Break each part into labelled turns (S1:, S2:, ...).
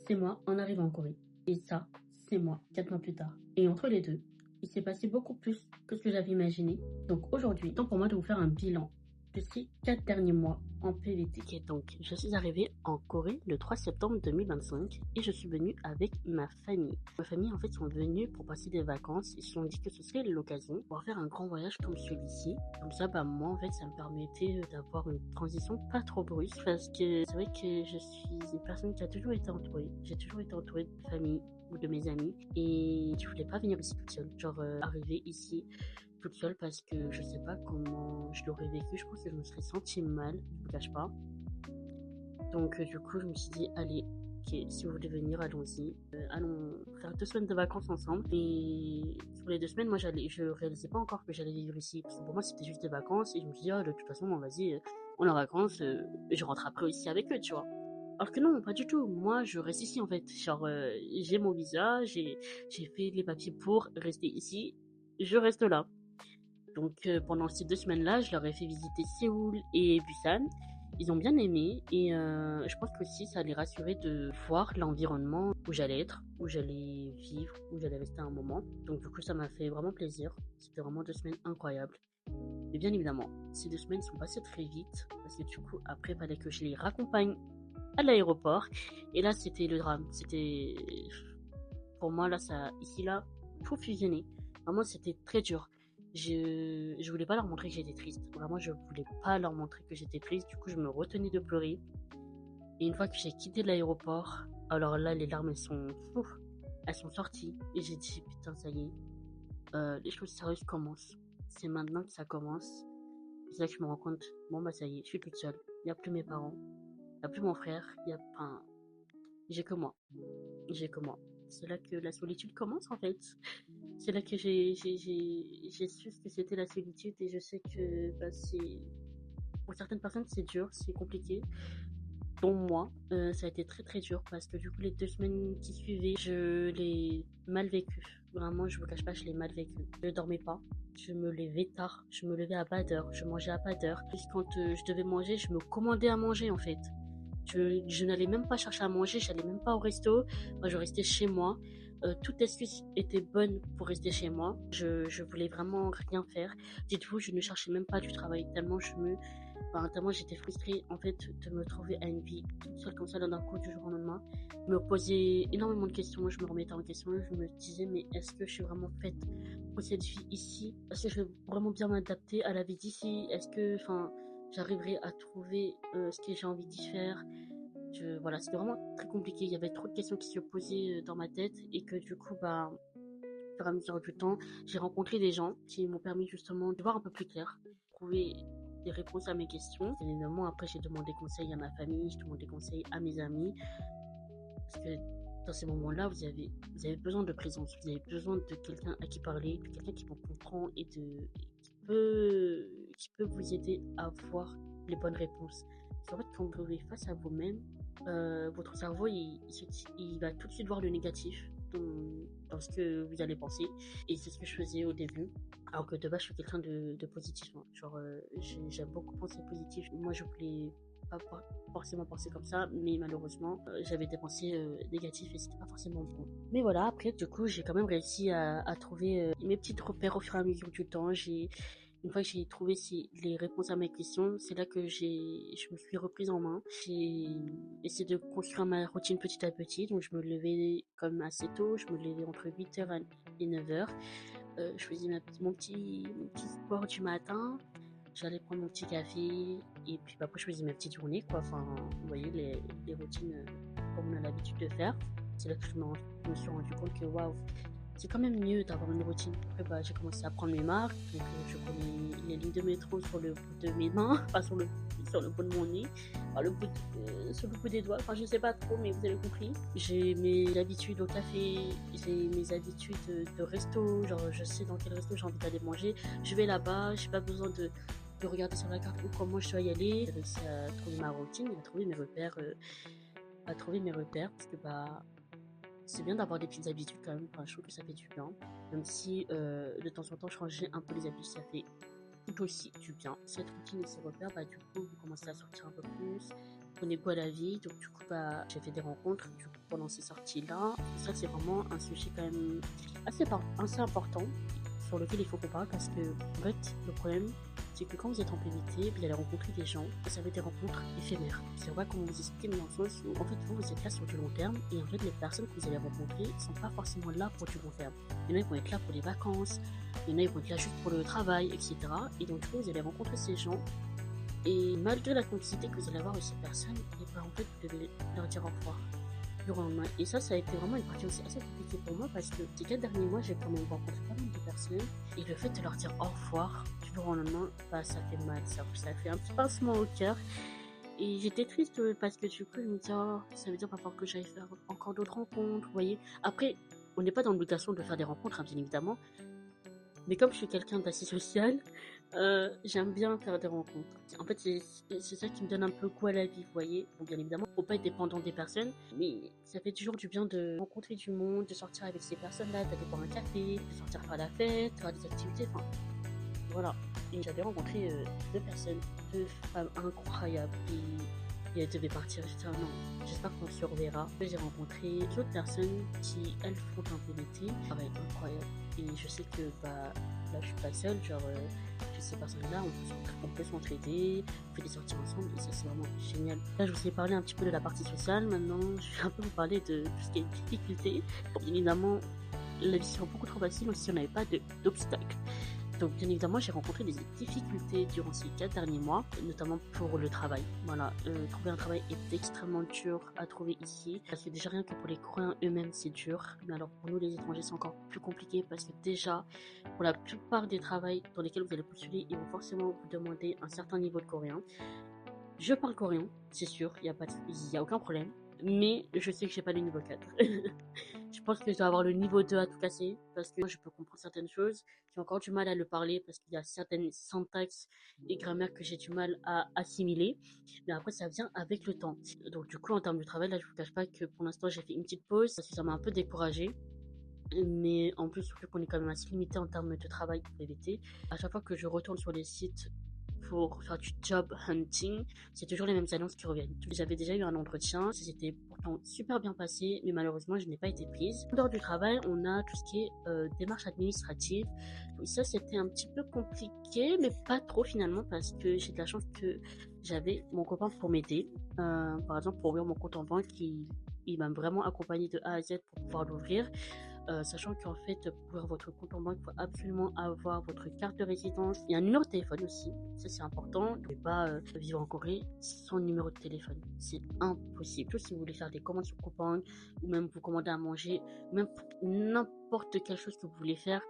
S1: c'est moi en arrivant en Corée. Et ça, c'est moi 4 mois plus tard. Et entre les deux, il s'est passé beaucoup plus que ce que j'avais imaginé. Donc aujourd'hui, temps pour moi de vous faire un bilan de ces 4 derniers mois en PVT. Ok, donc je suis arrivée en Corée le 3 septembre 2025 et je suis venue avec ma famille. Ma famille en fait sont venus pour passer des vacances. Ils se sont dit que ce serait l'occasion pour faire un grand voyage comme celui-ci. Comme ça, moi en fait, ça me permettait d'avoir une transition pas trop brusque parce que c'est vrai que je suis une personne qui a toujours été entourée. J'ai toujours été entourée de famille ou de mes amis et je voulais pas venir ici toute seule. Arriver ici toute seule parce que je sais pas comment je l'aurais vécu. Je pense que je me serais sentie mal, je vous cache pas. Donc du coup, je me suis dit, allez, ok, si vous voulez venir, allons-y. Allons faire 2 semaines de vacances ensemble. Et sur les 2 semaines, moi, je réalisais pas encore que j'allais vivre ici. Parce que pour moi, c'était juste des vacances. Et je me suis dit, de toute façon, vas-y, on est en vacances. Et je rentre après aussi avec eux, tu vois. Alors que non, pas du tout. Moi, je reste ici, en fait. J'ai mon visa, j'ai fait les papiers pour rester ici. Je reste là. Donc pendant ces 2 semaines-là, je leur ai fait visiter Séoul et Busan. Ils ont bien aimé et je pense qu'aussi ça les rassurait de voir l'environnement où j'allais être, où j'allais vivre, où j'allais rester un moment. Donc du coup, ça m'a fait vraiment plaisir. C'était vraiment 2 semaines incroyables. Mais bien évidemment, ces 2 semaines sont passées très vite parce que du coup, après, il fallait que je les raccompagne à l'aéroport. Et là, c'était le drame. C'était pour moi là, ça ici là, tout fusionné. Vraiment, c'était très dur. Je voulais pas leur montrer que j'étais triste. Vraiment, je voulais pas leur montrer que j'étais triste. Du coup, je me retenais de pleurer. Et une fois que j'ai quitté l'aéroport, alors là, les larmes, elles sont sorties. Et j'ai dit, putain, ça y est, les choses sérieuses commencent. C'est maintenant que ça commence. C'est là que je me rends compte, bon, bah, ça y est, je suis toute seule. Il n'y a plus mes parents. Il n'y a plus mon frère. Enfin, j'ai que moi. J'ai que moi. C'est là que la solitude commence, en fait. C'est là que j'ai su ce que c'était la solitude et je sais que pour certaines personnes c'est dur, c'est compliqué. Dont moi, ça a été très très dur parce que du coup les 2 semaines qui suivaient, je l'ai mal vécu. Vraiment, je vous cache pas, je l'ai mal vécu. Je dormais pas, je me levais tard, je me levais à pas d'heure, je mangeais à pas d'heure. Puis quand je devais manger, je me commandais à manger en fait. Je n'allais même pas chercher à manger, j'allais même pas au resto. Moi, je restais chez moi. Toute excuse était bonne pour rester chez moi. Je voulais vraiment rien faire. Dites-vous, je ne cherchais même pas du travail tellement j'étais frustrée en fait de me trouver à une vie toute seule comme ça d'un coup du jour au lendemain. Je me posais énormément de questions, je me remettais en question, je me disais mais est-ce que je suis vraiment faite pour cette vie ici? Est-ce que je vais vraiment bien m'adapter à la vie d'ici? Est-ce que j'arriverai à trouver ce que j'ai envie d'y faire? Voilà, c'était vraiment très compliqué. Il y avait trop de questions qui se posaient dans ma tête et que du coup, au fur et à mesure du temps, j'ai rencontré des gens qui m'ont permis justement de voir un peu plus clair, trouver des réponses à mes questions. Et évidemment, après, j'ai demandé conseil à ma famille, j'ai demandé conseil à mes amis. Parce que dans ces moments-là, vous avez besoin de présence, vous avez besoin de quelqu'un à qui parler, de quelqu'un qui vous comprend et qui peut vous aider à voir les bonnes réponses. Parce qu'en fait, quand vous vivez face à vous-même, votre cerveau, il va tout de suite voir le négatif dans ce que vous allez penser. Et c'est ce que je faisais au début. Alors que de base, je suis quelqu'un de positif. Hein. J'aime beaucoup penser positif. Moi, je voulais pas forcément penser comme ça, mais malheureusement, j'avais des pensées négatives et c'était pas forcément bon. Mais voilà, après, du coup, j'ai quand même réussi à trouver mes petits repères au fur et à mesure du temps. Une fois que j'ai trouvé les réponses à mes questions, c'est là que je me suis reprise en main. J'ai essayé de construire ma routine petit à petit. Donc, je me levais comme assez tôt. Je me levais entre 8h et 9h. Je faisais mon petit sport du matin. J'allais prendre mon petit café et puis après je faisais ma petite journée quoi. Enfin, vous voyez les routines comme on a l'habitude de faire. C'est là que je me suis rendu compte que waouh, c'est quand même mieux d'avoir une routine. Après j'ai commencé à prendre mes marques, donc je connais les lignes de métro sur le bout de mes mains, pas sur le bout de mon nez, sur le bout des doigts. Enfin je sais pas trop mais vous avez compris. J'ai mes habitudes au café, j'ai mes habitudes de resto, genre je sais dans quel resto j'ai envie d'aller manger. Je vais là-bas, j'ai pas besoin de regarder sur la carte ou comment je dois y aller. J'ai réussi à trouver ma routine, à trouver mes repères, parce que c'est bien d'avoir des petites habitudes quand même. Enfin, je trouve que ça fait du bien. Même si de temps en temps je changeais un peu les habitudes, ça fait tout aussi du bien. Cette routine et ces repères, du coup, vous commencez à sortir un peu plus. prenais goût à la vie, donc du coup, bah, j'ai fait des rencontres du coup, pendant ces sorties-là. Ça, c'est vraiment un sujet quand même assez important sur lequel il faut qu'on parle parce que, en fait, le problème, c'est que quand vous êtes en PVT, vous allez rencontrer des gens et ça va être des rencontres éphémères. C'est vrai comment vous expliquer, mais dans le sens où, en fait, vous êtes là sur du long terme et en fait, les personnes que vous allez rencontrer sont pas forcément là pour du long terme. Il y en a qui vont être là pour les vacances, il y en a qui vont être là juste pour le travail, etc. Et donc, du coup, vous allez rencontrer ces gens et malgré la complicité que vous allez avoir avec ces personnes, et ben, en fait, vous devez leur dire au revoir du jour au lendemain. Et ça a été vraiment une partie aussi assez compliquée pour moi parce que ces 4 derniers mois, j'ai quand même rencontré pas mal de personnes et le fait de leur dire au revoir du jour au lendemain, bah, ça fait mal, ça fait un petit pincement au cœur. Et j'étais triste parce que du coup, je me disais, oh, ça veut dire pas falloir que j'aille faire encore d'autres rencontres, vous voyez. Après, on n'est pas dans l'obligation de faire des rencontres, hein, bien évidemment. Mais comme je suis quelqu'un d'assez social, j'aime bien faire des rencontres. En fait, c'est ça qui me donne un peu goût à la vie, vous voyez. Bon, bien évidemment, faut pas être dépendant des personnes, mais ça fait toujours du bien de rencontrer du monde, de sortir avec ces personnes-là, d'aller boire un café, de sortir faire la fête, faire des activités, enfin, voilà. Et j'avais rencontré 2 personnes, 2 femmes incroyables. Et elles devaient partir. J'étais non, j'espère qu'on se reverra. J'ai rencontré d'autres personnes qui, elles, font un PVT. Pareil, incroyable. Et je sais que bah, là, je suis pas seule. Genre, ces personnes-là, on peut s'entraider, on fait des sorties ensemble. Et ça, c'est vraiment génial. Là, je vous ai parlé un petit peu de la partie sociale. Maintenant, je vais un peu vous parler de tout ce qui est difficulté. Bien évidemment, la vie serait beaucoup trop facile si on n'avait pas d'obstacles. Donc, bien évidemment, j'ai rencontré des difficultés durant ces 4 derniers mois, notamment pour le travail. Voilà, trouver un travail est extrêmement dur à trouver ici, parce que déjà rien que pour les Coréens eux-mêmes, c'est dur. Mais alors pour nous, les étrangers, c'est encore plus compliqué, parce que déjà, pour la plupart des travails dans lesquels vous allez postuler, ils vont forcément vous demander un certain niveau de coréen. Je parle coréen, c'est sûr, il y a aucun problème, mais je sais que j'ai pas le niveau 4. Je pense que je dois avoir le niveau 2 à tout casser parce que moi je peux comprendre certaines choses. J'ai encore du mal à le parler parce qu'il y a certaines syntaxes et grammaires que j'ai du mal à assimiler. Mais après, ça vient avec le temps. Donc, du coup, en termes de travail, là, je vous cache pas que pour l'instant, j'ai fait une petite pause parce que ça m'a un peu découragée. Mais en plus, surtout qu'on est quand même assez limité en termes de travail pour PVT. À chaque fois que je retourne sur les sites pour faire du job hunting, c'est toujours les mêmes annonces qui reviennent. J'avais déjà eu un entretien, ça s'était pourtant super bien passé, mais malheureusement, je n'ai pas été prise. En dehors du travail, on a tout ce qui est démarche administrative. Et ça, c'était un petit peu compliqué, mais pas trop finalement, parce que j'ai de la chance que j'avais mon copain pour m'aider. Par exemple, pour ouvrir mon compte en banque, il m'a vraiment accompagné de A à Z pour pouvoir l'ouvrir. Sachant qu'en fait, pour ouvrir votre compte en banque, il faut absolument avoir votre carte de résidence et un numéro de téléphone aussi. Ça, c'est important. Vous ne pouvez pas vivre en Corée sans numéro de téléphone. C'est impossible. Surtout si vous voulez faire des commandes sur Coupang ou même vous commander à manger, même pour n'importe quelle chose que vous voulez faire,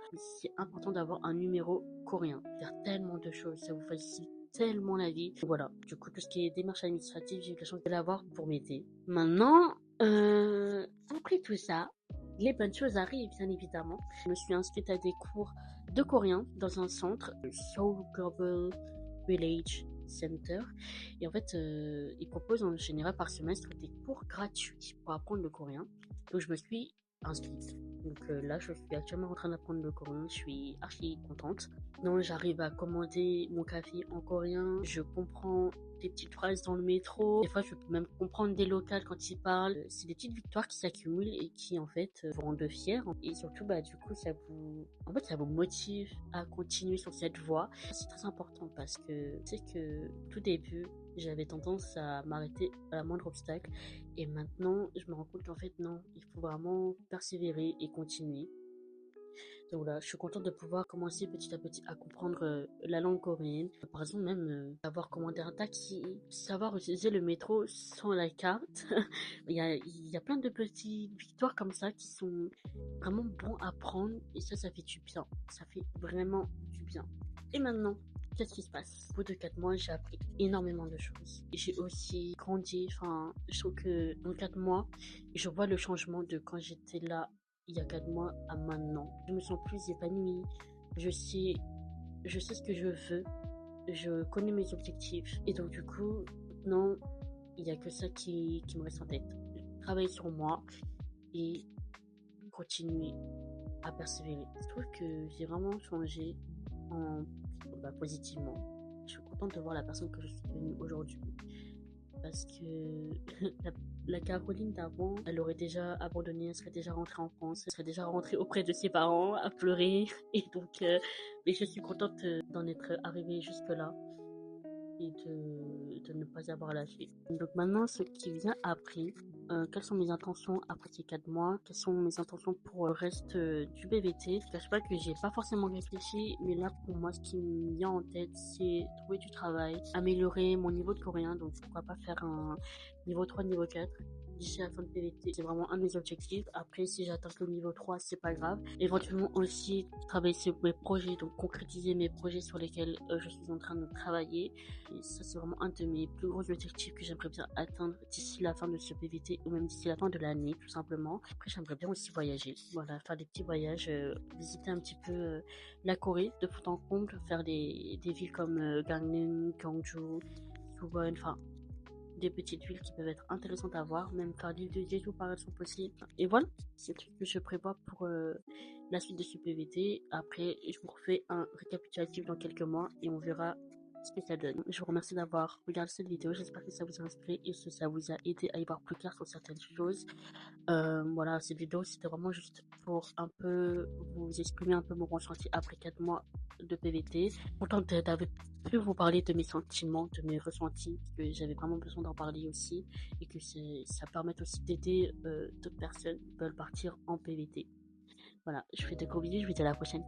S1: c'est important d'avoir un numéro coréen. Faire tellement de choses, ça vous facilite tellement la vie. Voilà, du coup, tout ce qui est démarche administrative, j'ai eu la chance de l'avoir pour m'aider. Maintenant, après tout ça, les bonnes choses arrivent, bien évidemment. Je me suis inscrite à des cours de coréen dans un centre, le Seoul Global Village Center. Et en fait, ils proposent en général par semestre des cours gratuits pour apprendre le coréen. Donc, je me suis inscrite. Donc là, je suis actuellement en train d'apprendre le coréen. Je suis archi contente. Non, j'arrive à commander mon café en coréen. Je comprends des petites phrases dans le métro. Des fois, je peux même comprendre des locales quand ils parlent. C'est des petites victoires qui s'accumulent et qui, en fait, vous rendent fiers. Et surtout, bah, du coup, ça vous motive à continuer sur cette voie. C'est très important parce que tu sais que tout début, j'avais tendance à m'arrêter à la moindre obstacle. Et maintenant, je me rends compte qu'en fait, non, il faut vraiment persévérer et continuer. Donc voilà, je suis contente de pouvoir commencer petit à petit à comprendre la langue coréenne. Par exemple, même savoir commander un taxi, savoir utiliser le métro sans la carte. Il y a plein de petites victoires comme ça qui sont vraiment bons à prendre. Et ça fait du bien. Ça fait vraiment du bien. Et maintenant, qu'est-ce qui se passe? Au bout de 4 mois, j'ai appris énormément de choses. J'ai aussi grandi. Enfin, je trouve que dans 4 mois, je vois le changement de quand j'étais là il y a 4 mois à maintenant. Je me sens plus épanouie. Je sais, je sais ce que je veux. Je connais mes objectifs. Et donc, du coup, maintenant, il n'y a que ça qui me reste en tête. Travailler sur moi et continuer à persévérer. Je trouve que j'ai vraiment changé positivement. Je suis contente de voir la personne que je suis devenue aujourd'hui. parce que la, la Caroline d'avant, elle aurait déjà abandonné, elle serait déjà rentrée en France, elle serait déjà rentrée auprès de ses parents à pleurer. Et donc, mais je suis contente d'en être arrivée jusque-là et de ne pas avoir lâché. Donc maintenant, ce qui vient après, quelles sont mes intentions après ces 4 mois, quelles sont mes intentions pour le reste du BVT. Je ne cache pas que j'ai pas forcément réfléchi, mais là pour moi, ce qui me vient en tête, c'est trouver du travail, améliorer mon niveau de coréen, donc pourquoi pas faire un niveau 3, niveau 4 d'ici la fin de PVT. C'est vraiment un de mes objectifs. Après, si j'atteins que le niveau 3, c'est pas grave. Éventuellement aussi travailler sur mes projets, donc concrétiser mes projets sur lesquels je suis en train de travailler. Et ça, c'est vraiment un de mes plus gros objectifs que j'aimerais bien atteindre d'ici la fin de ce PVT ou même d'ici la fin de l'année, tout simplement. Après, j'aimerais bien aussi voyager. Voilà, faire des petits voyages, visiter un petit peu la Corée de fond en comble, faire des villes comme Gangneung, Gwangju, Suwon, enfin des petites villes qui peuvent être intéressantes à voir, même faire l'île de Jeju par elles sont possibles. Et voilà, c'est tout ce que je prévois pour la suite de ce PVT. Après, je vous refais un récapitulatif dans quelques mois et on verra ce que ça donne. Je vous remercie d'avoir regardé cette vidéo, j'espère que ça vous a inspiré et que ça vous a aidé à y voir plus clair sur certaines choses. Voilà, cette vidéo c'était vraiment juste pour un peu vous exprimer un peu mon ressenti après 4 mois de PVT. Contente d'avoir pu vous parler de mes sentiments, de mes ressentis, parce que j'avais vraiment besoin d'en parler aussi et que ça permet aussi d'aider d'autres personnes qui veulent partir en PVT. Voilà, je vous fais de gros bisous, je vous dis à la prochaine.